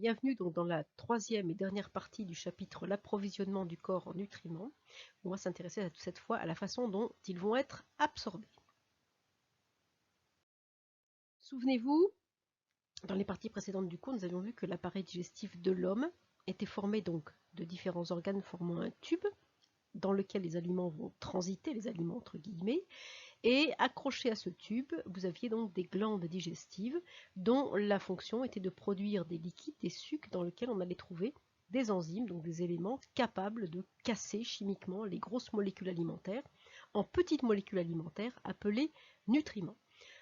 Bienvenue donc dans la troisième et dernière partie du chapitre l'approvisionnement du corps en nutriments. On va s'intéresser cette fois à la façon dont ils vont être absorbés. Souvenez-vous, dans les parties précédentes du cours, nous avions vu que l'appareil digestif de l'homme était formé donc de différents organes formant un tube dans lequel les aliments vont transiter, les aliments entre guillemets, et accroché à ce tube, vous aviez donc des glandes digestives dont la fonction était de produire des liquides, des sucs dans lesquels on allait trouver des enzymes, donc des éléments capables de casser chimiquement les grosses molécules alimentaires en petites molécules alimentaires appelées nutriments.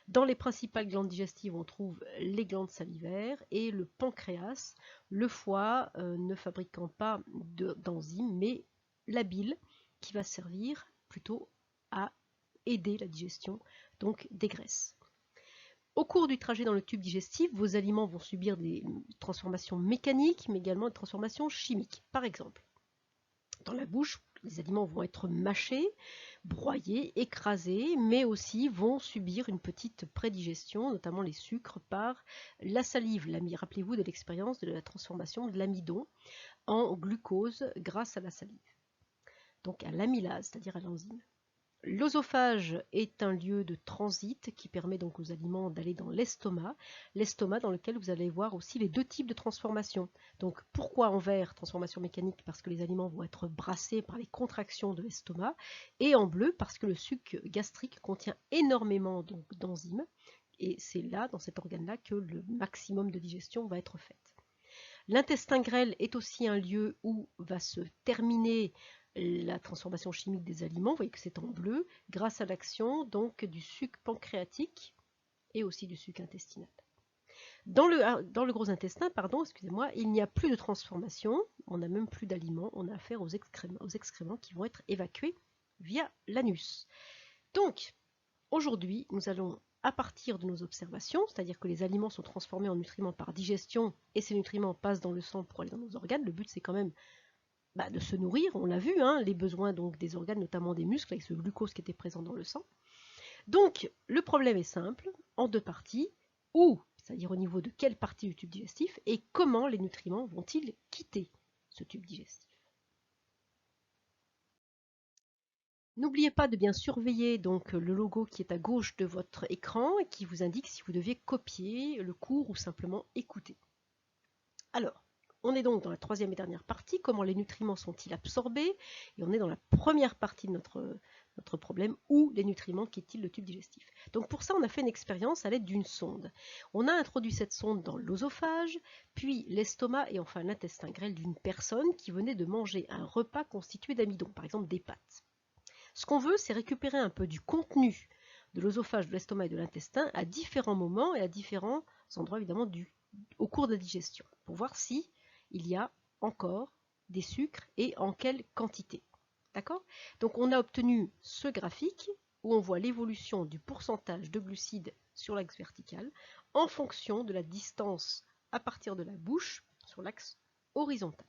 Dans les principales glandes digestives, on trouve les glandes salivaires et le pancréas, le foie ne fabriquant pas d'enzymes, mais la bile qui va servir plutôt à aider la digestion donc des graisses. Au cours du trajet dans le tube digestif, vos aliments vont subir des transformations mécaniques, mais également des transformations chimiques. Par exemple, dans la bouche, les aliments vont être mâchés, broyés, écrasés, mais aussi vont subir une petite prédigestion, notamment les sucres, par la salive. Rappelez-vous de l'expérience de la transformation de l'amidon en glucose grâce à la salive. Donc à l'amylase, c'est-à-dire à l'enzyme. L'œsophage est un lieu de transit qui permet donc aux aliments d'aller dans l'estomac dans lequel vous allez voir aussi les deux types de transformation. Donc pourquoi en vert, transformation mécanique? Parce que les aliments vont être brassés par les contractions de l'estomac, et en bleu parce que le suc gastrique contient énormément d'enzymes, et c'est là, dans cet organe-là, que le maximum de digestion va être faite. L'intestin grêle est aussi un lieu où va se terminer la transformation chimique des aliments. Vous voyez que c'est en bleu, grâce à l'action donc du suc pancréatique et aussi du suc intestinal. Dans le gros intestin, excusez-moi, il n'y a plus de transformation, on n'a même plus d'aliments, on a affaire aux excréments qui vont être évacués via l'anus. Donc, aujourd'hui, nous allons, à partir de nos observations, c'est-à-dire que les aliments sont transformés en nutriments par digestion et ces nutriments passent dans le sang pour aller dans nos organes. Le but, c'est quand même de se nourrir, on l'a vu, hein, les besoins donc des organes, notamment des muscles, avec ce glucose qui était présent dans le sang. Donc, le problème est simple, en deux parties, où, c'est-à-dire au niveau de quelle partie du tube digestif, et comment les nutriments vont-ils quitter ce tube digestif. N'oubliez pas de bien surveiller donc le logo qui est à gauche de votre écran et qui vous indique si vous deviez copier le cours ou simplement écouter. Alors, on est donc dans la troisième et dernière partie, comment les nutriments sont-ils absorbés? Et on est dans la première partie de notre problème, où les nutriments quittent-ils le tube digestif? Donc pour ça, on a fait une expérience à l'aide d'une sonde. On a introduit cette sonde dans l'œsophage, puis l'estomac et enfin l'intestin grêle d'une personne qui venait de manger un repas constitué d'amidon, par exemple des pâtes. Ce qu'on veut, c'est récupérer un peu du contenu de l'œsophage, de l'estomac et de l'intestin à différents moments et à différents endroits évidemment au cours de la digestion, pour voir si il y a encore des sucres et en quelle quantité. D'accord? Donc on a obtenu ce graphique où on voit l'évolution du pourcentage de glucides sur l'axe vertical en fonction de la distance à partir de la bouche sur l'axe horizontal.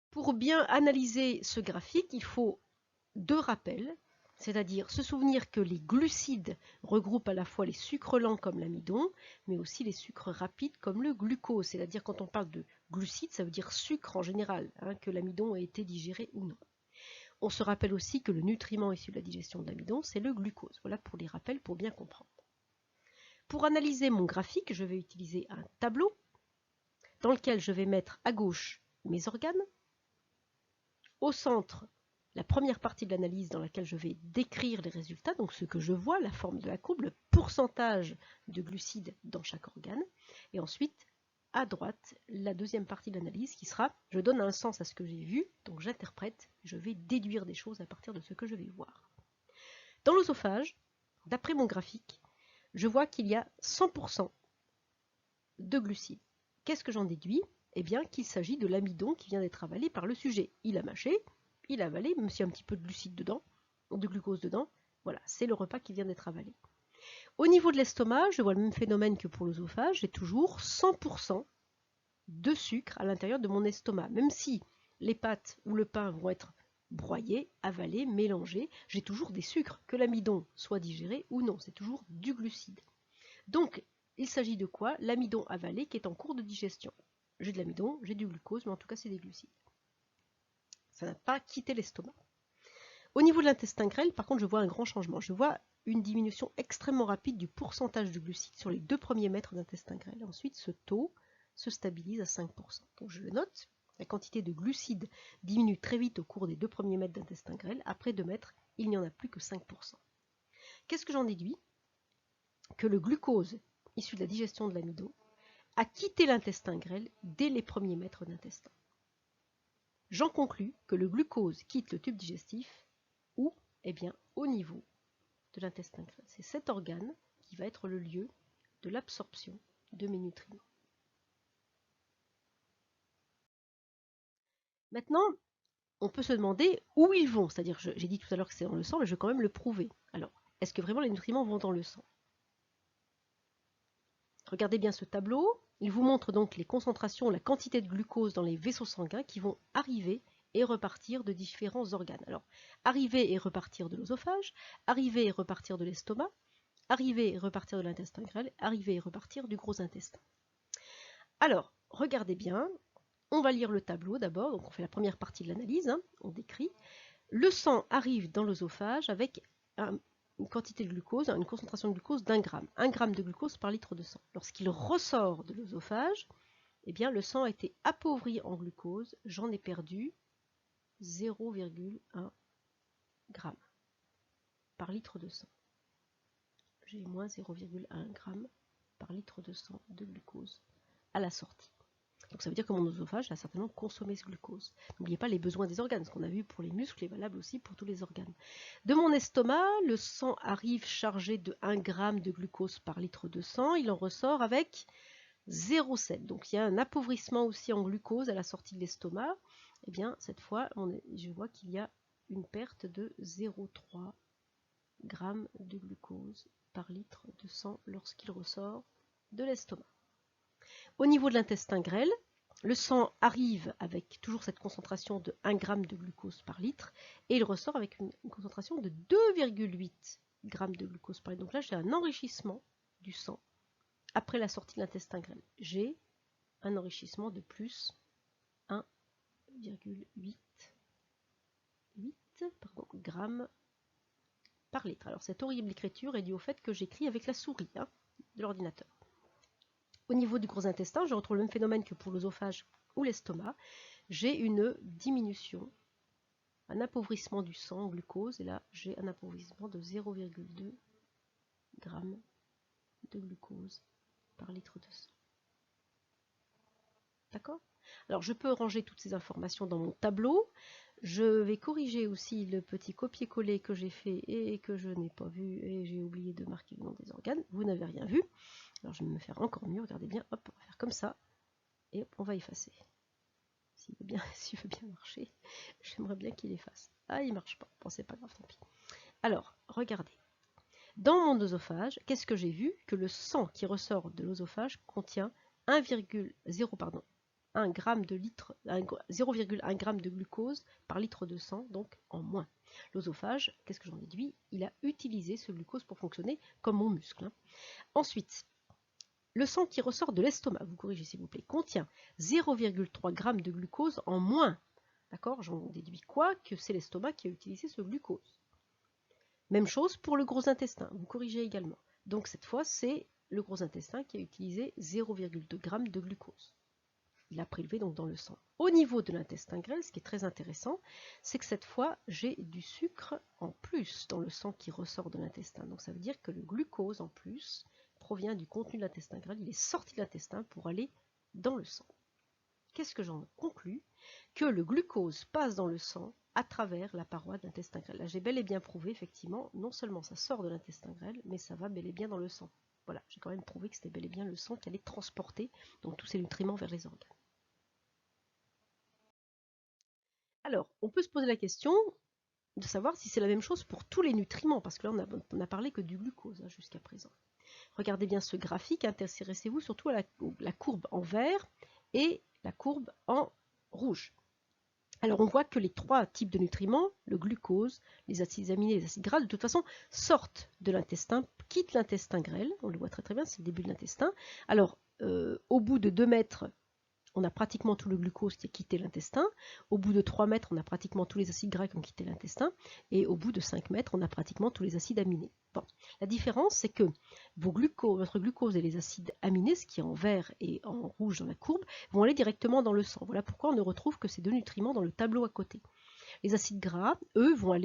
Pour bien analyser ce graphique, il faut deux rappels, c'est-à-dire se souvenir que les glucides regroupent à la fois les sucres lents comme l'amidon, mais aussi les sucres rapides comme le glucose. C'est-à-dire quand on parle de glucides, ça veut dire sucre en général, hein, que l'amidon ait été digéré ou non. On se rappelle aussi que le nutriment issu de la digestion de l'amidon, c'est le glucose. Voilà pour les rappels pour bien comprendre. Pour analyser mon graphique, je vais utiliser un tableau dans lequel je vais mettre à gauche mes organes, au centre la première partie de l'analyse dans laquelle je vais décrire les résultats, donc ce que je vois, la forme de la courbe, le pourcentage de glucides dans chaque organe, et ensuite à droite la deuxième partie de l'analyse qui sera, je donne un sens à ce que j'ai vu, donc j'interprète, je vais déduire des choses à partir de ce que je vais voir. Dans l'œsophage, d'après mon graphique, je vois qu'il y a 100% de glucides. Qu'est-ce que j'en déduis? Eh bien qu'il s'agit de l'amidon qui vient d'être avalé par le sujet. Il a mâché, il a avalé, même s'il y a un petit peu de glucides dedans, de glucose dedans, voilà, c'est le repas qui vient d'être avalé. Au niveau de l'estomac, je vois le même phénomène que pour l'œsophage, j'ai toujours 100% de sucre à l'intérieur de mon estomac. Même si les pâtes ou le pain vont être broyés, avalés, mélangés, j'ai toujours des sucres, que l'amidon soit digéré ou non, c'est toujours du glucide. Donc, il s'agit de quoi? L'amidon avalé qui est en cours de digestion. J'ai de l'amidon, j'ai du glucose, mais en tout cas c'est des glucides. Ça n'a pas quitté l'estomac. Au niveau de l'intestin grêle, par contre, je vois un grand changement. Je vois une diminution extrêmement rapide du pourcentage de glucides sur les 2 premiers mètres d'intestin grêle. Ensuite, ce taux se stabilise à 5%. Donc je le note, la quantité de glucides diminue très vite au cours des 2 premiers mètres d'intestin grêle. Après 2 mètres, il n'y en a plus que 5%. Qu'est-ce que j'en déduis? Que le glucose issu de la digestion de l'amidon a quitté l'intestin grêle dès les premiers mètres d'intestin. J'en conclus que le glucose quitte le tube digestif ou, eh bien, au niveau de l'intestin grêle. C'est cet organe qui va être le lieu de l'absorption de mes nutriments. Maintenant, on peut se demander où ils vont. C'est-à-dire, j'ai dit tout à l'heure que c'est dans le sang, mais je vais quand même le prouver. Alors, est-ce que vraiment les nutriments vont dans le sang? Regardez bien ce tableau. Il vous montre donc les concentrations, la quantité de glucose dans les vaisseaux sanguins qui vont arriver et repartir de différents organes. Alors, arriver et repartir de l'œsophage, arriver et repartir de l'estomac, arriver et repartir de l'intestin grêle, arriver et repartir du gros intestin. Alors, regardez bien, on va lire le tableau d'abord, donc on fait la première partie de l'analyse, on décrit. Le sang arrive dans l'œsophage avec une quantité de glucose, une concentration de glucose d'1 gramme. 1 gramme de glucose par litre de sang. Lorsqu'il ressort de l'œsophage, eh bien, le sang a été appauvri en glucose, j'en ai perdu 0,1 g par litre de sang. J'ai moins 0,1 g par litre de sang de glucose à la sortie. Donc ça veut dire que mon œsophage a certainement consommé ce glucose. N'oubliez pas les besoins des organes, ce qu'on a vu pour les muscles est valable aussi pour tous les organes. De mon estomac, le sang arrive chargé de 1 g de glucose par litre de sang, il en ressort avec 0,7. Donc il y a un appauvrissement aussi en glucose à la sortie de l'estomac. Et bien cette fois, je vois qu'il y a une perte de 0,3 g de glucose par litre de sang lorsqu'il ressort de l'estomac. Au niveau de l'intestin grêle, le sang arrive avec toujours cette concentration de 1 g de glucose par litre et il ressort avec une concentration de 2,8 g de glucose par litre. Donc là, j'ai un enrichissement du sang après la sortie de l'intestin grêle. J'ai un enrichissement de plus 1,8 g par litre. Alors cette horrible écriture est due au fait que j'écris avec la souris de l'ordinateur. Au niveau du gros intestin, je retrouve le même phénomène que pour l'œsophage ou l'estomac. J'ai une diminution, un appauvrissement du sang en glucose, et là j'ai un appauvrissement de 0,2 g de glucose par litre de sang. D'accord? Alors je peux ranger toutes ces informations dans mon tableau. Je vais corriger aussi le petit copier-coller que j'ai fait et que je n'ai pas vu et j'ai oublié de marquer le nom des organes. Vous n'avez rien vu. Alors je vais me faire encore mieux, regardez bien, hop, on va faire comme ça, et hop, on va effacer. S'il veut bien marcher, j'aimerais bien qu'il efface. Ah, il marche pas, bon c'est pas grave, tant pis. Alors, regardez. Dans mon œsophage, qu'est-ce que j'ai vu? Que le sang qui ressort de l'œsophage contient 0,1 g de glucose par litre de sang, donc en moins. L'œsophage, qu'est-ce que j'en déduis? Il a utilisé ce glucose pour fonctionner comme mon muscle. Ensuite, le sang qui ressort de l'estomac, vous corrigez s'il vous plaît, contient 0,3 g de glucose en moins. D'accord? J'en déduis quoi? Que c'est l'estomac qui a utilisé ce glucose. Même chose pour le gros intestin, vous corrigez également. Donc cette fois, c'est le gros intestin qui a utilisé 0,2 g de glucose. Il a prélevé donc dans le sang. Au niveau de l'intestin grêle, ce qui est très intéressant, c'est que cette fois, j'ai du sucre en plus dans le sang qui ressort de l'intestin. Donc ça veut dire que le glucose en plus provient du contenu de l'intestin grêle, il est sorti de l'intestin pour aller dans le sang. Qu'est-ce que j'en conclus? Que le glucose passe dans le sang à travers la paroi de l'intestin grêle. Là, j'ai bel et bien prouvé, effectivement, non seulement ça sort de l'intestin grêle, mais ça va bel et bien dans le sang. Voilà, j'ai quand même prouvé que c'était bel et bien le sang qui allait transporter donc, tous ces nutriments vers les organes. Alors, on peut se poser la question de savoir si c'est la même chose pour tous les nutriments, parce que là, on n'a parlé que du glucose jusqu'à présent. Regardez bien ce graphique, intéressez-vous surtout à la courbe en vert et la courbe en rouge. Alors on voit que les trois types de nutriments, le glucose, les acides aminés et les acides gras, de toute façon, sortent de l'intestin, quittent l'intestin grêle, on le voit très très bien, c'est le début de l'intestin. Alors, au bout de 2 mètres, on a pratiquement tout le glucose qui a quitté l'intestin. Au bout de 3 mètres, on a pratiquement tous les acides gras qui ont quitté l'intestin. Et au bout de 5 mètres, on a pratiquement tous les acides aminés. Bon. La différence, c'est que votre glucose et les acides aminés, ce qui est en vert et en rouge dans la courbe, vont aller directement dans le sang. Voilà pourquoi on ne retrouve que ces deux nutriments dans le tableau à côté. Les acides gras, eux, vont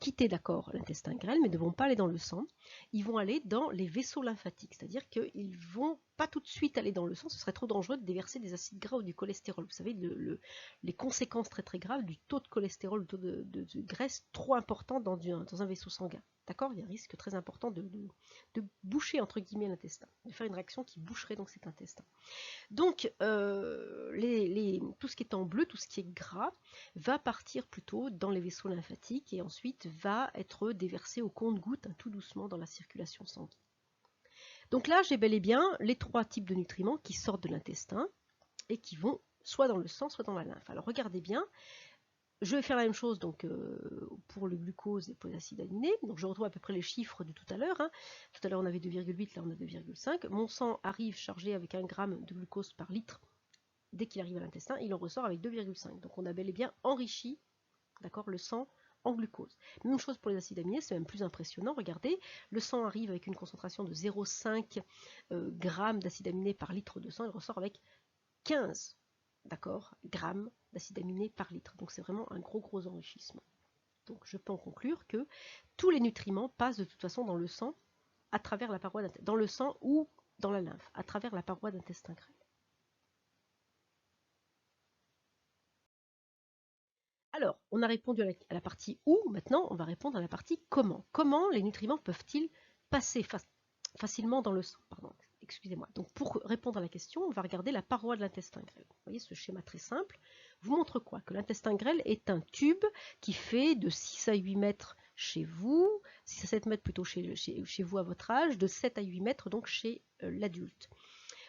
quitter d'accord l'intestin grêle, mais ne vont pas aller dans le sang. Ils vont aller dans les vaisseaux lymphatiques, c'est-à-dire qu'ils ne vont pas tout de suite aller dans le sang. Ce serait trop dangereux de déverser des acides gras ou du cholestérol. Vous savez, les conséquences très très graves du taux de cholestérol, du taux de graisse trop important dans un vaisseau sanguin. D'accord? Il y a un risque très important de boucher entre guillemets l'intestin, de faire une réaction qui boucherait donc cet intestin. Donc, tout ce qui est en bleu, tout ce qui est gras, va partir plutôt dans les vaisseaux lymphatiques et ensuite va être déversé au compte-gouttes, tout doucement dans la circulation sanguine. Donc là, j'ai bel et bien les trois types de nutriments qui sortent de l'intestin et qui vont soit dans le sang, soit dans la lymphe. Alors regardez bien, je vais faire la même chose donc, pour le glucose et pour les acides aminés. Donc je retrouve à peu près les chiffres de tout à l'heure. Hein. Tout à l'heure on avait 2,8, là on a 2,5. Mon sang arrive chargé avec 1 gramme de glucose par litre. Dès qu'il arrive à l'intestin, il en ressort avec 2,5. Donc on a bel et bien enrichi, d'accord, le sang en glucose. Même chose pour les acides aminés, c'est même plus impressionnant. Regardez, le sang arrive avec une concentration de 0,5 g d'acides aminés par litre de sang, il ressort avec 15, d'accord, grammes d'acides aminés par litre. Donc c'est vraiment un gros enrichissement. Donc je peux en conclure que tous les nutriments passent de toute façon dans le sang, à travers la paroi dans le sang ou dans la lymphe, à travers la paroi d'intestin grêle. Alors, on a répondu à la partie où, maintenant on va répondre à la partie comment. Comment les nutriments peuvent-ils passer facilement dans le sang? Pardon, excusez-moi. Donc pour répondre à la question, on va regarder la paroi de l'intestin grêle. Vous voyez, ce schéma très simple vous montre quoi? Que l'intestin grêle est un tube qui fait de 6 à 8 mètres chez vous, 6 à 7 mètres plutôt chez vous à votre âge, de 7 à 8 mètres donc chez l'adulte.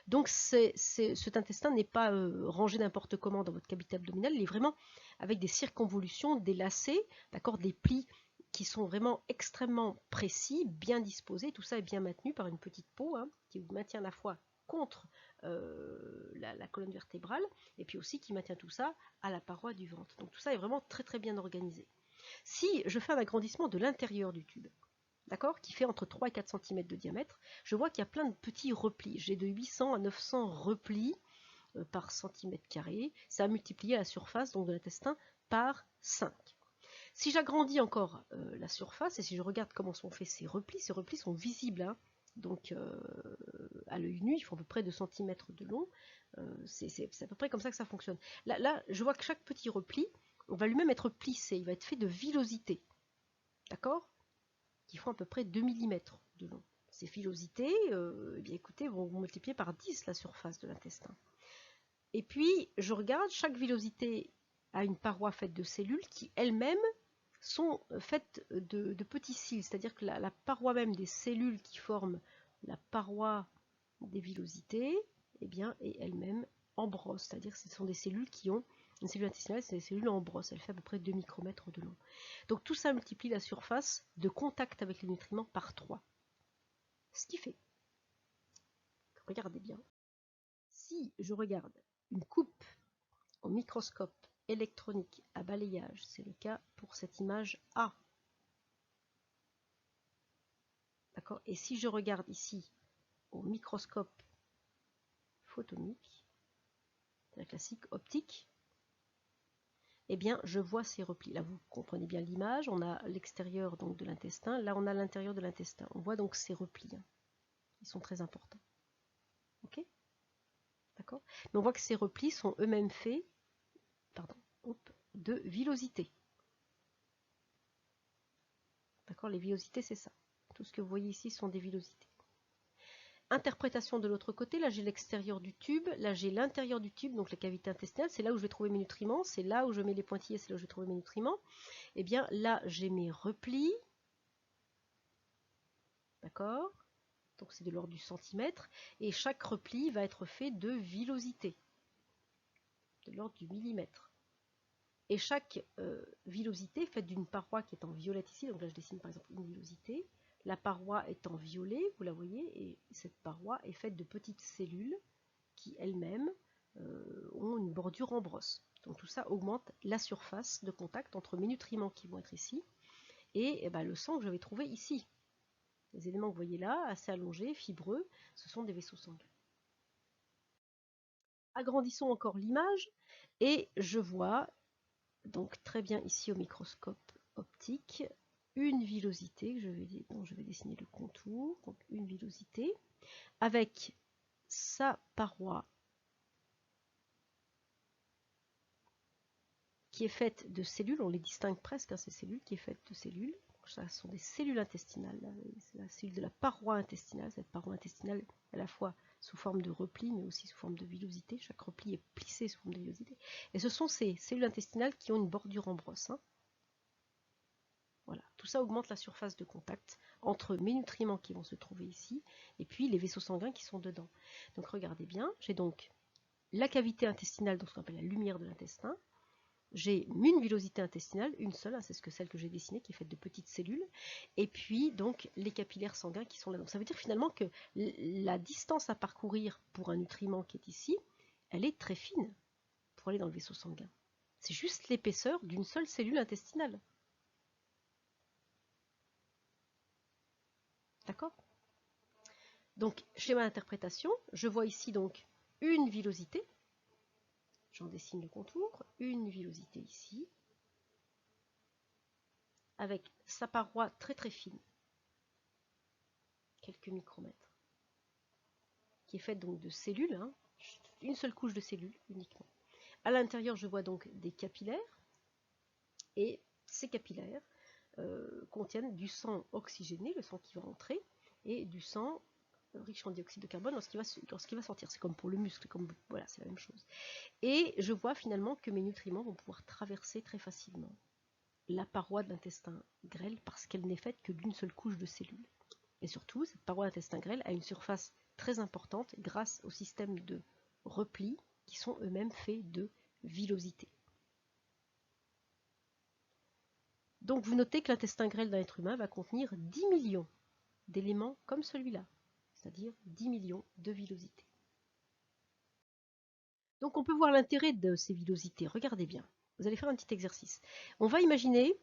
Donc cet intestin n'est pas rangé n'importe comment dans votre cavité abdominale, il est vraiment avec des circonvolutions, des lacets, d'accord, des plis qui sont vraiment extrêmement précis, bien disposés. Tout ça est bien maintenu par une petite peau hein, qui vous maintient à la fois contre la colonne vertébrale et puis aussi qui maintient tout ça à la paroi du ventre. Donc tout ça est vraiment très bien organisé. Si je fais un agrandissement de l'intérieur du tube, d'accord, qui fait entre 3 et 4 cm de diamètre, je vois qu'il y a plein de petits replis. J'ai de 800 à 900 replis par centimètre carré. Ça a multiplié la surface donc de l'intestin par 5. Si j'agrandis encore la surface et si je regarde comment sont faits ces replis sont visibles. Hein, donc à l'œil nu, ils font à peu près 2 cm de long. C'est à peu près comme ça que ça fonctionne. Là, je vois que chaque petit repli, on va lui-même être plissé. Il va être fait de villosités. D'accord, qui font à peu près 2 mm de long. Ces villosités, eh bien, écoutez, vont multiplier par 10 la surface de l'intestin. Et puis, je regarde, chaque villosité a une paroi faite de cellules qui elles-mêmes sont faites de petits cils, c'est-à-dire que la paroi même des cellules qui forment la paroi des villosités, eh bien, est elle-même en brosse, c'est-à-dire que ce sont des cellules qui ont une cellule intestinale, c'est des cellules en brosse, elle fait à peu près 2 micromètres de long. Donc tout ça multiplie la surface de contact avec les nutriments par 3. Ce qui fait, regardez bien, si je regarde une coupe au microscope électronique à balayage, c'est le cas pour cette image A. D'accord? Et si je regarde ici au microscope photonique, c'est la classique optique, eh bien je vois ces replis. Là vous comprenez bien l'image, on a l'extérieur donc de l'intestin, là on a l'intérieur de l'intestin. On voit donc ces replis. Hein. Ils sont très importants. Ok? D'accord? Mais on voit que ces replis sont eux-mêmes faits de villosité. D'accord? Les villosités, c'est ça. Tout ce que vous voyez ici sont des villosités. Interprétation de l'autre côté, là j'ai l'extérieur du tube, là j'ai l'intérieur du tube, donc la cavité intestinale, c'est là où je vais trouver mes nutriments, c'est là où je mets les pointillés, c'est là où je vais trouver mes nutriments. Et bien là j'ai mes replis, d'accord? Donc c'est de l'ordre du centimètre, et chaque repli va être fait de villosité, de l'ordre du millimètre. Et chaque villosité est faite d'une paroi qui est en violette ici, donc là je dessine par exemple une villosité, la paroi est en violet, vous la voyez, et cette paroi est faite de petites cellules qui elles-mêmes ont une bordure en brosse. Donc tout ça augmente la surface de contact entre mes nutriments qui vont être ici et le sang que je vais trouver ici. Les éléments que vous voyez là, assez allongés, fibreux, ce sont des vaisseaux sanguins. Agrandissons encore l'image et je vois donc très bien ici au microscope optique une villosité dont je vais dessiner le contour, donc une villosité avec sa paroi qui est faite de cellules, on les distingue presque, ces cellules, qui est faite de cellules. Ça sont des cellules intestinales, c'est la cellule de la paroi intestinale. Cette paroi intestinale à la fois sous forme de repli, mais aussi sous forme de villosité. Chaque repli est plissé sous forme de villosité. Et ce sont ces cellules intestinales qui ont une bordure en brosse. Voilà, tout ça augmente la surface de contact entre mes nutriments qui vont se trouver ici et puis les vaisseaux sanguins qui sont dedans. Donc regardez bien, j'ai donc la cavité intestinale, donc ce qu'on appelle la lumière de l'intestin. J'ai une villosité intestinale, une seule, c'est celle que j'ai dessinée, qui est faite de petites cellules, et puis donc les capillaires sanguins qui sont là. Donc ça veut dire finalement que la distance à parcourir pour un nutriment qui est ici, elle est très fine pour aller dans le vaisseau sanguin. C'est juste l'épaisseur d'une seule cellule intestinale. D'accord? Donc schéma d'interprétation, je vois ici donc une villosité, j'en dessine le contour, une villosité ici, avec sa paroi très très fine, quelques micromètres, qui est faite donc de cellules, une seule couche de cellules uniquement. À l'intérieur, je vois donc des capillaires, et ces capillaires contiennent du sang oxygéné, le sang qui va entrer, et du sang riche en dioxyde de carbone lorsqu'il va sortir. C'est comme pour le muscle, voilà, c'est la même chose. Et je vois finalement que mes nutriments vont pouvoir traverser très facilement la paroi de l'intestin grêle parce qu'elle n'est faite que d'une seule couche de cellules. Et surtout, cette paroi d'intestin grêle a une surface très importante grâce au système de replis qui sont eux-mêmes faits de villosité. Donc vous notez que l'intestin grêle d'un être humain va contenir 10 millions d'éléments comme celui-là, c'est-à-dire 10 millions de villosités. Donc on peut voir l'intérêt de ces villosités. Regardez bien, vous allez faire un petit exercice. On va imaginer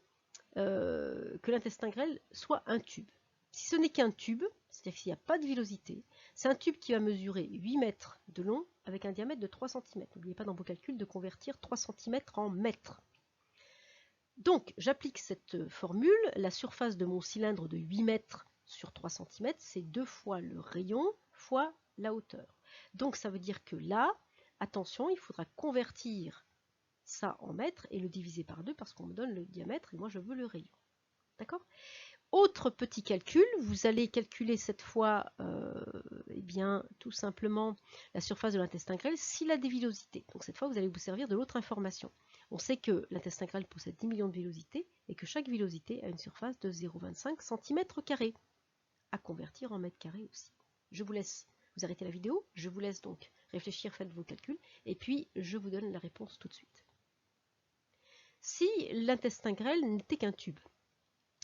que l'intestin grêle soit un tube. Si ce n'est qu'un tube, c'est-à-dire s'il n'y a pas de villosité, c'est un tube qui va mesurer 8 mètres de long avec un diamètre de 3 cm. N'oubliez pas dans vos calculs de convertir 3 cm en mètres. Donc j'applique cette formule, la surface de mon cylindre de 8 mètres sur 3 cm, c'est 2 fois le rayon fois la hauteur. Donc ça veut dire que là, attention, il faudra convertir ça en mètres et le diviser par 2 parce qu'on me donne le diamètre et moi je veux le rayon. D'accord? Autre petit calcul, vous allez calculer cette fois tout simplement la surface de l'intestin grêle s'il a des villosités. Donc cette fois, vous allez vous servir de l'autre information. On sait que l'intestin grêle possède 10 millions de villosités et que chaque villosité a une surface de 0,25 cm², à convertir en mètres carrés aussi. Je vous laisse vous arrêter la vidéo, je vous laisse donc réfléchir, faites vos calculs, et puis je vous donne la réponse tout de suite. Si l'intestin grêle n'était qu'un tube,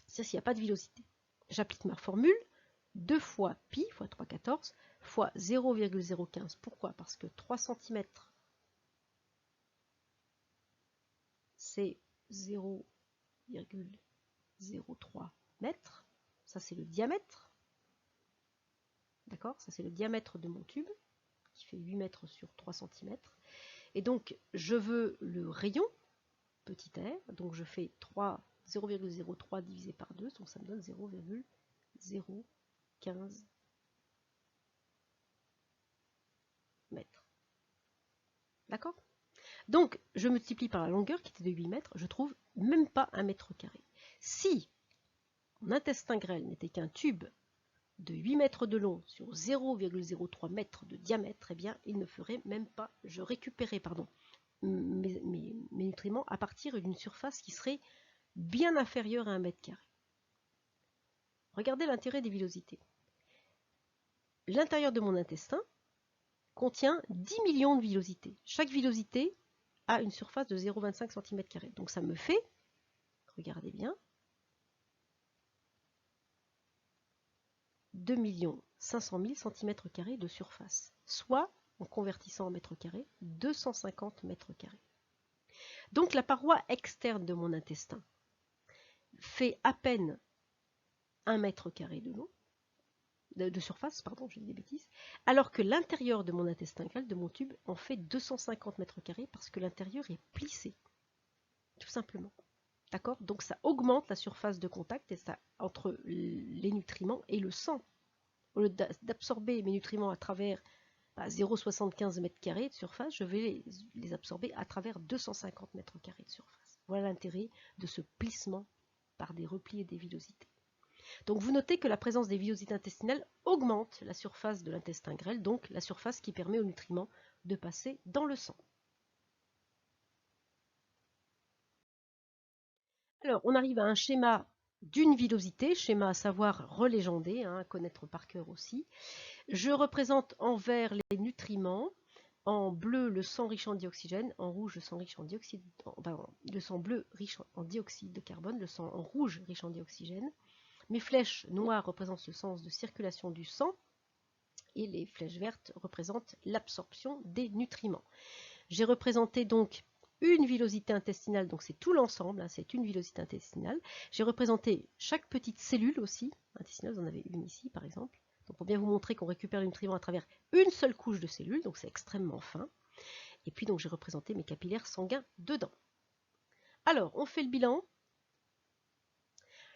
c'est-à-dire s'il n'y a pas de villosité, j'applique ma formule 2 fois pi fois 3,14 fois 0,015. Pourquoi? Parce que 3 cm c'est 0,03 mètres. Ça c'est le diamètre. D'accord? Ça c'est le diamètre de mon tube qui fait 8 mètres sur 3 cm. Et donc je veux le rayon, petit r, donc je fais 0,03 divisé par 2, donc ça me donne 0,015 mètres. D'accord? Donc, je multiplie par la longueur qui était de 8 mètres, je trouve même pas 1 mètre carré. Si mon intestin grêle n'était qu'un tube de 8 mètres de long sur 0,03 mètres de diamètre, eh bien, il ne ferait même pas, je récupérais, mes nutriments à partir d'une surface qui serait bien inférieure à 1 mètre carré. Regardez l'intérêt des villosités. L'intérieur de mon intestin contient 10 millions de villosités. Chaque villosité à une surface de 0,25 cm². Donc ça me fait, regardez bien, 2 500 000 cm² de surface, soit, en convertissant en mètres carrés, 250 mètres carrés. Donc la paroi externe de mon intestin fait à peine 1 m² de long, de surface, pardon, j'ai dit des bêtises, alors que l'intérieur de mon intestin grêle, de mon tube, en fait 250 m² parce que l'intérieur est plissé, tout simplement. D'accord? Donc ça augmente la surface de contact et ça, entre les nutriments et le sang. Au lieu d'absorber mes nutriments à travers 0,75 m² de surface, je vais les absorber à travers 250 m² de surface. Voilà l'intérêt de ce plissement par des replis et des villosités. Donc vous notez que la présence des villosités intestinales augmente la surface de l'intestin grêle, donc la surface qui permet aux nutriments de passer dans le sang. Alors on arrive à un schéma d'une villosité, schéma à savoir relégendé, à connaître par cœur aussi. Je représente en vert les nutriments, en bleu le sang riche en dioxygène, en rouge le sang riche en dioxyde, le sang bleu riche en dioxyde de carbone, le sang en rouge riche en dioxygène. Mes flèches noires représentent le sens de circulation du sang et les flèches vertes représentent l'absorption des nutriments. J'ai représenté donc une villosité intestinale, donc c'est tout l'ensemble, c'est une villosité intestinale. J'ai représenté chaque petite cellule aussi, intestinale, vous en avez une ici par exemple, donc pour bien vous montrer qu'on récupère les nutriments à travers une seule couche de cellules, donc c'est extrêmement fin. Et puis donc j'ai représenté mes capillaires sanguins dedans. Alors, on fait le bilan.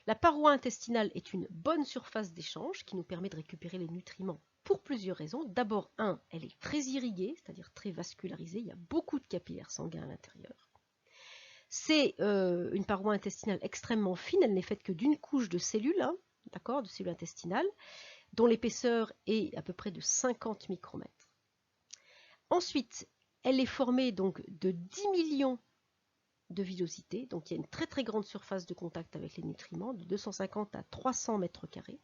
La paroi intestinale est une bonne surface d'échange qui nous permet de récupérer les nutriments pour plusieurs raisons. D'abord, elle est très irriguée, c'est-à-dire très vascularisée, il y a beaucoup de capillaires sanguins à l'intérieur. C'est une paroi intestinale extrêmement fine, elle n'est faite que d'une couche de cellules, d'accord, de cellules intestinales, dont l'épaisseur est à peu près de 50 micromètres. Ensuite, elle est formée donc de 10 millions de villosité, donc il y a une très très grande surface de contact avec les nutriments, de 250 à 300 mètres carrés.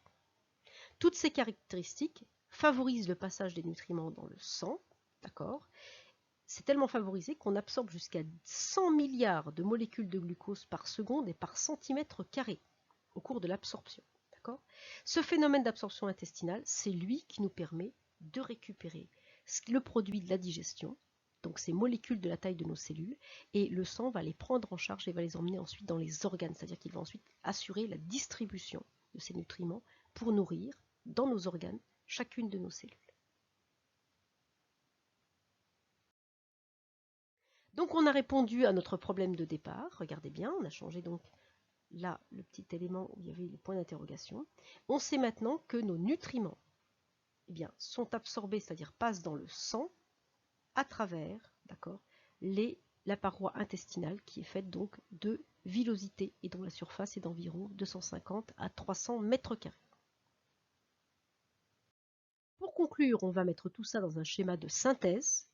Toutes ces caractéristiques favorisent le passage des nutriments dans le sang, d'accord. C'est tellement favorisé qu'on absorbe jusqu'à 100 milliards de molécules de glucose par seconde et par centimètre carré au cours de l'absorption, d'accord. Ce phénomène d'absorption intestinale, c'est lui qui nous permet de récupérer le produit de la digestion, donc ces molécules de la taille de nos cellules, et le sang va les prendre en charge et va les emmener ensuite dans les organes, c'est-à-dire qu'il va ensuite assurer la distribution de ces nutriments pour nourrir dans nos organes chacune de nos cellules. Donc on a répondu à notre problème de départ, regardez bien, on a changé donc là le petit élément où il y avait les points d'interrogation. On sait maintenant que nos nutriments sont absorbés, c'est-à-dire passent dans le sang à travers, d'accord, la paroi intestinale qui est faite donc de villosité et dont la surface est d'environ 250 à 300 mètres carrés. Pour conclure, on va mettre tout ça dans un schéma de synthèse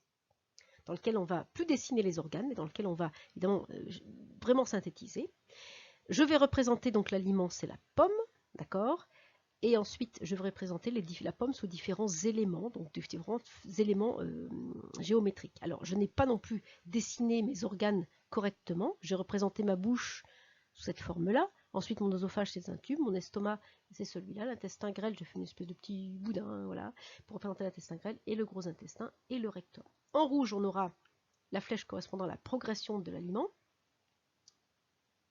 dans lequel on va plus dessiner les organes, mais dans lequel on va évidemment vraiment synthétiser. Je vais représenter donc l'aliment, c'est la pomme, d'accord. Et ensuite, je vais représenter la pomme sous différents éléments, donc différents éléments géométriques. Alors, je n'ai pas non plus dessiné mes organes correctement. J'ai représenté ma bouche sous cette forme-là. Ensuite, mon oesophage, c'est un tube. Mon estomac, c'est celui-là. L'intestin grêle, j'ai fait une espèce de petit boudin, voilà, pour représenter l'intestin grêle, et le gros intestin et le rectum. En rouge, on aura la flèche correspondant à la progression de l'aliment.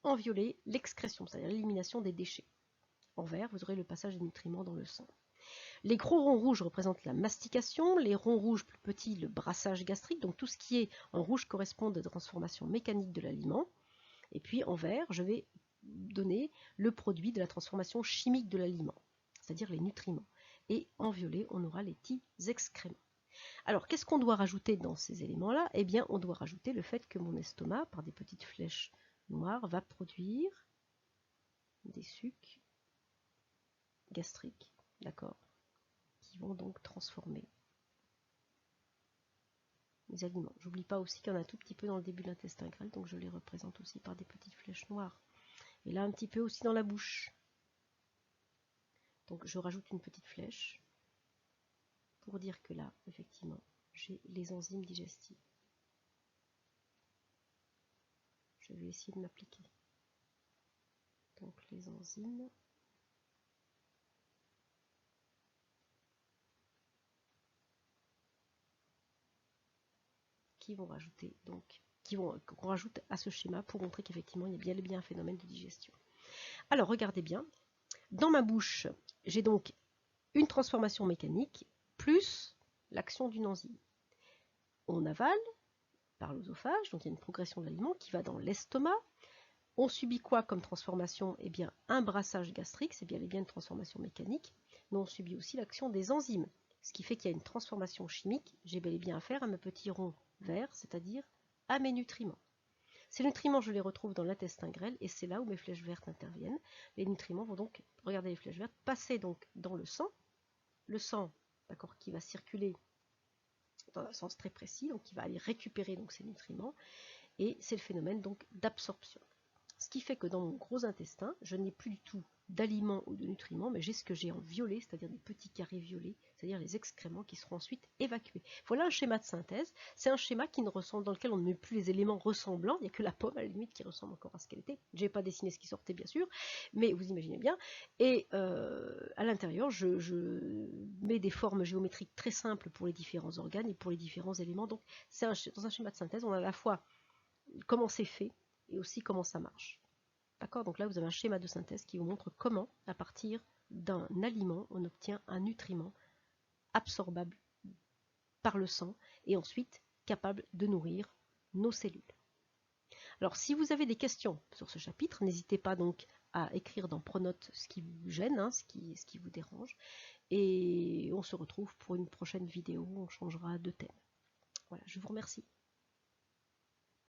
En violet, l'excrétion, c'est-à-dire l'élimination des déchets. En vert, vous aurez le passage des nutriments dans le sang. Les gros ronds rouges représentent la mastication, les ronds rouges plus petits, le brassage gastrique, donc tout ce qui est en rouge correspond à la transformation mécanique de l'aliment. Et puis en vert, je vais donner le produit de la transformation chimique de l'aliment, c'est-à-dire les nutriments. Et en violet, on aura les petits excréments. Alors, qu'est-ce qu'on doit rajouter dans ces éléments-là? Eh bien, on doit rajouter le fait que mon estomac, par des petites flèches noires, va produire des sucs gastriques, d'accord, qui vont donc transformer les aliments. J'oublie pas aussi qu'il y en a un tout petit peu dans le début de l'intestin grêle, donc je les représente aussi par des petites flèches noires. Et là, un petit peu aussi dans la bouche. Donc je rajoute une petite flèche pour dire que là, effectivement, j'ai les enzymes digestives. vais essayer de m'appliquer. Donc les enzymes. Qu'on rajoute à ce schéma pour montrer qu'effectivement il y a bien et bien un phénomène de digestion. Alors regardez bien, dans ma bouche, j'ai donc une transformation mécanique plus l'action d'une enzyme. On avale par l'œsophage, donc il y a une progression de l'aliment qui va dans l'estomac. On subit quoi comme transformation? Eh bien un brassage gastrique, c'est bien et bien une transformation mécanique, mais on subit aussi l'action des enzymes, ce qui fait qu'il y a une transformation chimique. J'ai bel et bien affaire à mes petits ronds verts, c'est-à-dire à mes nutriments. Ces nutriments, je les retrouve dans l'intestin grêle et c'est là où mes flèches vertes interviennent. Les nutriments vont donc, regardez les flèches vertes, passer donc dans le sang, d'accord, qui va circuler dans un sens très précis, donc qui va aller récupérer donc ces nutriments, et c'est le phénomène donc d'absorption. Ce qui fait que dans mon gros intestin, je n'ai plus du tout d'aliments ou de nutriments, mais j'ai ce que j'ai en violet, c'est-à-dire des petits carrés violets, c'est-à-dire les excréments qui seront ensuite évacués. Voilà un schéma de synthèse. C'est un schéma qui ne ressemble, dans lequel on ne met plus les éléments ressemblants. Il n'y a que la pomme à la limite qui ressemble encore à ce qu'elle était. Je n'ai pas dessiné ce qui sortait bien sûr, mais vous imaginez bien. Et à l'intérieur, je mets des formes géométriques très simples pour les différents organes et pour les différents éléments. Donc dans un schéma de synthèse, on a à la fois comment c'est fait et aussi comment ça marche. D'accord? Donc là, vous avez un schéma de synthèse qui vous montre comment, à partir d'un aliment, on obtient un nutriment absorbable par le sang et ensuite capable de nourrir nos cellules. Alors, si vous avez des questions sur ce chapitre, n'hésitez pas donc à écrire dans Pronote ce qui vous gêne, ce qui vous dérange. Et on se retrouve pour une prochaine vidéo où on changera de thème. Voilà, je vous remercie.